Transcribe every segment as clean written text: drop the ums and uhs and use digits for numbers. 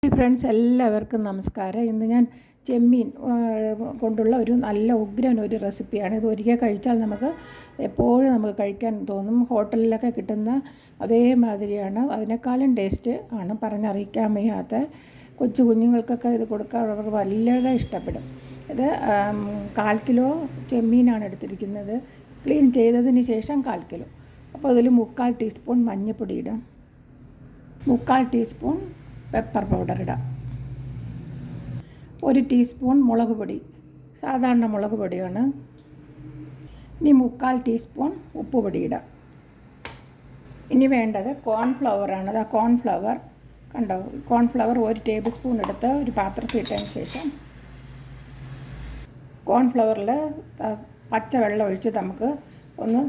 Friends, എല്ലാവർക്കും നമസ്കാരം. ഇന്ന് ഞാൻ ചെമ്മീൻ കൊണ്ടുള്ള ഒരു നല്ല ഉഗ്രൻ ഒരു റെസിപ്പിയാണ്. ഇത് ഒരിക്കൽ കഴിച്ചാൽ നമുക്ക് എപ്പോഴും നമുക്ക് കഴിക്കാൻ തോന്നും. ഹോട്ടലിലൊക്കെ കിട്ടുന്ന അതേമാതിരിയാണ്, അതിനേക്കാളും ടേസ്റ്റ് ആണ്, പറഞ്ഞറിയിക്കാൻ വയ്യാത്ത. കൊച്ചു കുഞ്ഞുങ്ങൾക്കൊക്കെ ഇത് കൊടുക്കാൻ അവർക്ക് വളരെ ഇഷ്ടപ്പെടും. ഇത് 1/4 കിലോ ചെമ്മീനാണ് എടുത്തിരിക്കുന്നത്. ക്ലീൻ ചെയ്തതിന് ശേഷം 1/4 കിലോ. അപ്പോൾ അതിൽ 3/4 ടീസ്പൂൺ മഞ്ഞൾപ്പൊടി ഇടാം, 3/4 ടീസ്പൂൺ പെപ്പർ പൗഡർ ഇടാം, 1 ടീസ്പൂൺ മുളക് പൊടി, സാധാരണ മുളക് പൊടിയാണ്. ഇനി 3/4 ടീസ്പൂൺ ഉപ്പ് പൊടി ഇടാം. ഇനി വേണ്ടത് കോൺഫ്ലവറാണ്. അത് കോൺഫ്ലവർ കണ്ടോ, കോൺഫ്ലവർ 1 ടേബിൾ സ്പൂൺ എടുത്ത് ഒരു പാത്രത്തിൽ ഇട്ടതിന് ശേഷം കോൺഫ്ലവറിൽ പച്ചവെള്ളം ഒഴിച്ച് നമുക്ക് ഒന്ന്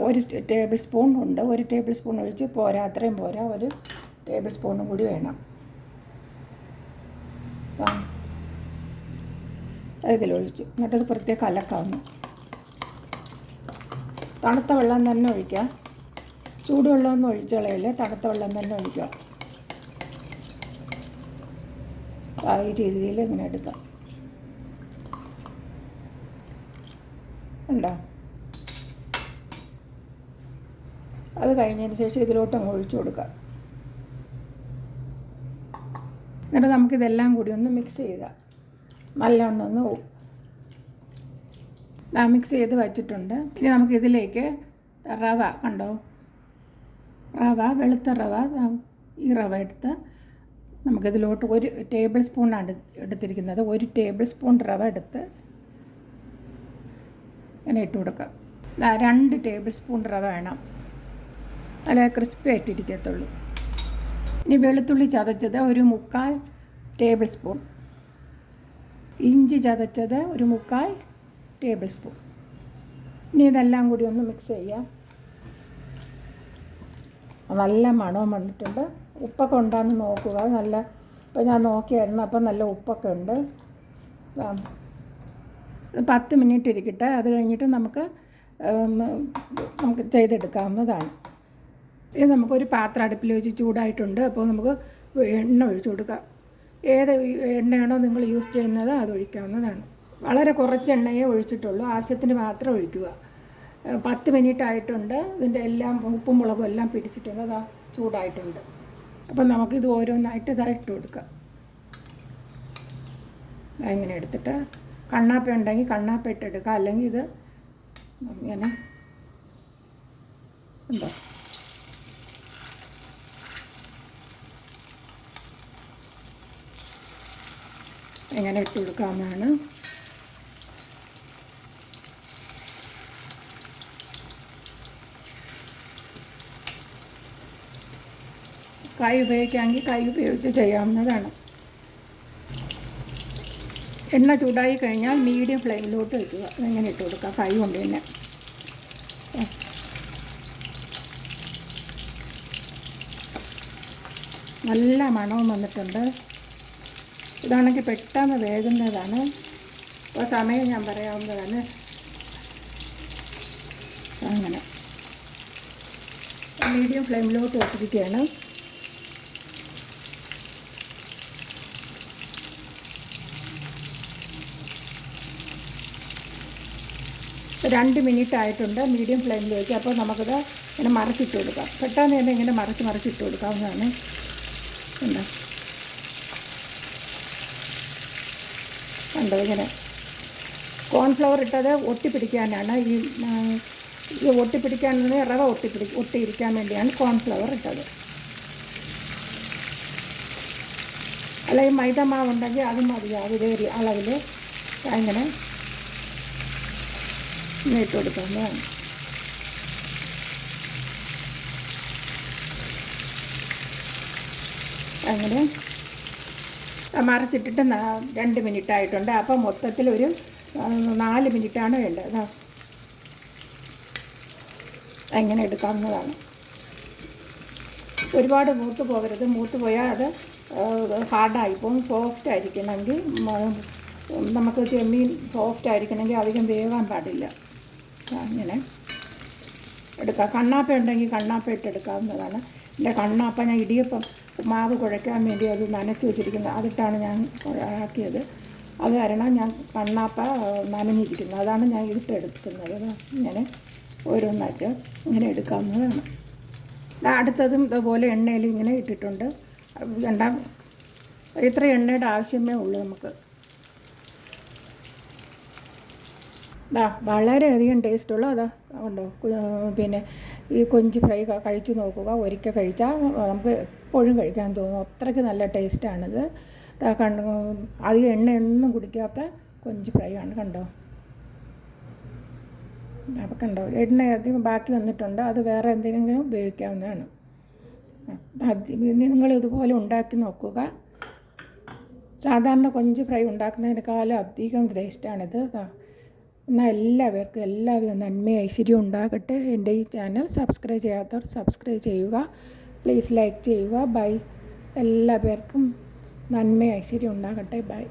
1 ടേബിൾ സ്പൂൺ ഉണ്ട്, 1 ടേബിൾ സ്പൂൺ ഒഴിച്ച് പോരാ, അത്രയും പോരാ, 1 ടേബിൾ സ്പൂണും കൂടി വേണം. ഇതിലൊഴിച്ച് എന്നിട്ടത് പ്രത്യേകം കലക്കാവുന്നു. തണുത്ത വെള്ളം തന്നെ ഒഴിക്കുക, ചൂടുവെള്ളമൊന്നും ഒഴിച്ച് കളയില്ല, തണുത്ത വെള്ളം തന്നെ ഒഴിക്കുക. ഈ രീതിയിൽ ഇങ്ങനെ എടുക്കാം. ഉണ്ടോ? അത് കഴിഞ്ഞതിന് ശേഷം ഇതിലോട്ട് അങ്ങ് ഒഴിച്ചു കൊടുക്കാം. എന്നിട്ട് നമുക്കിതെല്ലാം കൂടി ഒന്ന് മിക്സ് ചെയ്യുക. നല്ലവണ്ണം ഒന്ന് മിക്സ് ചെയ്ത് വച്ചിട്ടുണ്ട്. ഇനി നമുക്കിതിലേക്ക് റവ കണ്ടോ, വെളുത്ത റവ, ഈ റവ എടുത്ത് നമുക്കിതിലോട്ട് 1 ടേബിൾ സ്പൂണാണ് എടുത്തിരിക്കുന്നത്. 1 ടേബിൾ സ്പൂൺ റവ എടുത്ത് ഇങ്ങനെ ഇട്ട് കൊടുക്കാം. 2 ടേബിൾ സ്പൂൺ റവ വേണം, നല്ല ക്രിസ്പി ആയിട്ടിരിക്കത്തുള്ളൂ. ഇനി വെളുത്തുള്ളി ചതച്ചത് 1/4 ടേബിൾ സ്പൂൺ, ഇഞ്ചി ചതച്ചത് 1/4 ടേബിൾ സ്പൂൺ. ഇനി ഇതെല്ലാം കൂടി ഒന്ന് മിക്സ് ചെയ്യാം. നല്ല മണവും വന്നിട്ടുണ്ട്. ഉപ്പൊക്കെ ഉണ്ടാകുന്ന നോക്കുക. നല്ല, ഇപ്പോൾ ഞാൻ നോക്കിയായിരുന്നു, അപ്പം നല്ല ഉപ്പൊക്കെ ഉണ്ട്. 10 മിനിറ്റ് ഇരിക്കട്ടെ. അത് കഴിഞ്ഞിട്ട് നമുക്ക് ചെയ്തെടുക്കാവുന്നതാണ്. ഇത് നമുക്കൊരു പാത്രം അടുപ്പിൽ വെച്ച് ചൂടായിട്ടുണ്ട്. അപ്പോൾ നമുക്ക് എണ്ണ ഒഴിച്ചു കൊടുക്കാം. ഏത് എണ്ണയാണോ നിങ്ങൾ യൂസ് ചെയ്യുന്നത് അത് ഒഴിക്കാവുന്നതാണ്. വളരെ കുറച്ച് എണ്ണയെ ഒഴിച്ചിട്ടുള്ളൂ, ആവശ്യത്തിന് മാത്രം ഒഴിക്കുക. 10 മിനിറ്റ് ആയിട്ടുണ്ട്. ഇതിൻ്റെ എല്ലാം ഉപ്പും മുളകും എല്ലാം പിടിച്ചിട്ടുണ്ട്. അതാ ചൂടായിട്ടുണ്ട്. അപ്പം നമുക്കിത് ഓരോന്നായിട്ട് ഇതായിട്ട് കൊടുക്കാം. ഇങ്ങനെ എടുത്തിട്ട് കണ്ണാപ്പ ഉണ്ടെങ്കിൽ കണ്ണാപ്പ ഇട്ടെടുക്കുക, അല്ലെങ്കിൽ ഇത് ഇങ്ങനെ ഉണ്ടോ, എങ്ങനെ ഇട്ട് കൊടുക്കാവുന്നതാണ്. കൈ ഉപയോഗിക്കാമെങ്കിൽ കൈ ഉപയോഗിച്ച് ചെയ്യാവുന്നതാണ്. എണ്ണ ചൂടായി കഴിഞ്ഞാൽ മീഡിയം ഫ്ലെയിമിലോട്ട് വയ്ക്കുക. ഇങ്ങനെ ഇട്ട് കൊടുക്കുക കൈ കൊണ്ട് തന്നെ. നല്ല മണവും വന്നിട്ടുണ്ട്. ഇതാണെങ്കിൽ പെട്ടെന്ന് വേകുന്നതാണ്. അപ്പോൾ സമയം ഞാൻ പറയാവുന്നതാണ്. അങ്ങനെ മീഡിയം ഫ്ലെയിമിലോട്ട് വെച്ചിരിക്കുകയാണ്. രണ്ട് മിനിറ്റ് ആയിട്ടുണ്ട്. മീഡിയം ഫ്ലെയിമിൽ വയ്ക്കുക. അപ്പോൾ നമുക്കത് ഇങ്ങനെ മറിച്ചിട്ട് കൊടുക്കാം. പെട്ടെന്ന് തന്നെ ഇങ്ങനെ മറിച്ചിട്ട് കൊടുക്കാവുന്നതാണ്. ഉണ്ടോ, കണ്ടോ, ഇങ്ങനെ കോൺഫ്ലവർ ഇട്ടത് ഒട്ടിപ്പിടിക്കാനാണ്. ഈ ഒട്ടിപ്പിടിക്കാൻ റവ ഒട്ടിയിരിക്കാൻ വേണ്ടിയാണ് കോൺഫ്ലവർ ഇട്ടത്. അല്ലെങ്കിൽ മൈദ മാവുണ്ടെങ്കിൽ അത് മതിയാവും. ഇതേ അളവിൽ ഇങ്ങനെ ഇട്ട് കൊടുക്കാവുന്നതാണ്. അങ്ങനെ മറിച്ചിട്ടിട്ട് 2 മിനിറ്റ് ആയിട്ടുണ്ട്. അപ്പം മൊത്തത്തിൽ ഒരു 4 മിനിറ്റാണ് വേണ്ടത്. അങ്ങനെ എടുക്കാവുന്നതാണ്. ഒരുപാട് മൂത്ത് പോകരുത്. മൂത്ത് പോയാൽ അത് ഹാർഡായിപ്പോവും. സോഫ്റ്റ് ആയിരിക്കണമെങ്കിൽ, നമുക്ക് ചെമ്മീൻ സോഫ്റ്റ് ആയിരിക്കണമെങ്കിൽ അധികം വേവാൻ പാടില്ല. അങ്ങനെ എടുക്കാം. കണ്ണാപ്പ ഉണ്ടെങ്കിൽ കണ്ണാപ്പ ഇട്ടെടുക്കാവുന്നതാണ്. എൻ്റെ കണ്ണാപ്പ ഞാൻ ഇടിയപ്പം മാവ് കുഴയ്ക്കാൻ വേണ്ടി അത് നനച്ച് വെച്ചിരിക്കുന്നത്, അതിട്ടാണ് ഞാൻ ആക്കിയത്. അത് കാരണം ഞാൻ കണ്ണാപ്പ നനഞ്ഞിരിക്കുന്നത്, അതാണ് ഞാൻ ഇതിട്ടെടുക്കുന്നത്. ഇങ്ങനെ ഓരോന്നായിട്ട് ഇങ്ങനെ എടുക്കാവുന്നതാണ്. അടുത്തതും ഇതുപോലെ എണ്ണയിൽ ഇങ്ങനെ ഇട്ടിട്ടുണ്ട്. ഇത്ര എണ്ണയുടെ ആവശ്യമേ ഉള്ളൂ നമുക്ക്. വളരെയധികം ടേസ്റ്റുള്ള ഉണ്ടോ. പിന്നെ ഈ കൊഞ്ച് ഫ്രൈ കഴിച്ച് നോക്കുക. ഒരിക്കൽ കഴിച്ചാൽ നമുക്ക് എപ്പോഴും കഴിക്കാൻ തോന്നും, അത്രയ്ക്ക് നല്ല ടേസ്റ്റാണിത്. അധികം എണ്ണയൊന്നും കുടിക്കാത്ത കൊഞ്ച് ഫ്രൈ ആണ്. കണ്ടോ, അപ്പോൾ കണ്ടോ, എണ്ണ അധികം ബാക്കി വന്നിട്ടുണ്ട്, അത് വേറെ എന്തെങ്കിലും ഉപയോഗിക്കാവുന്നതാണ്. നിങ്ങൾ ഇതുപോലെ ഉണ്ടാക്കി നോക്കുക. സാധാരണ കൊഞ്ച് ഫ്രൈ ഉണ്ടാക്കുന്നതിനേക്കാളും അധികം ടേസ്റ്റാണിത്. എന്നാൽ എല്ലാവർക്കും എല്ലാവിധ നന്മയും ഐശ്വര്യവും ഉണ്ടാകട്ടെ. എൻ്റെ ഈ ചാനൽ സബ്സ്ക്രൈബ് ചെയ്യാത്തവർ സബ്സ്ക്രൈബ് ചെയ്യുക, പ്ലീസ് ലൈക്ക് ചെയ്യുക. ബൈ. എല്ലാ പേർക്കും നന്മയും ഐശ്വര്യവും ഉണ്ടാകട്ടെ. ബൈ.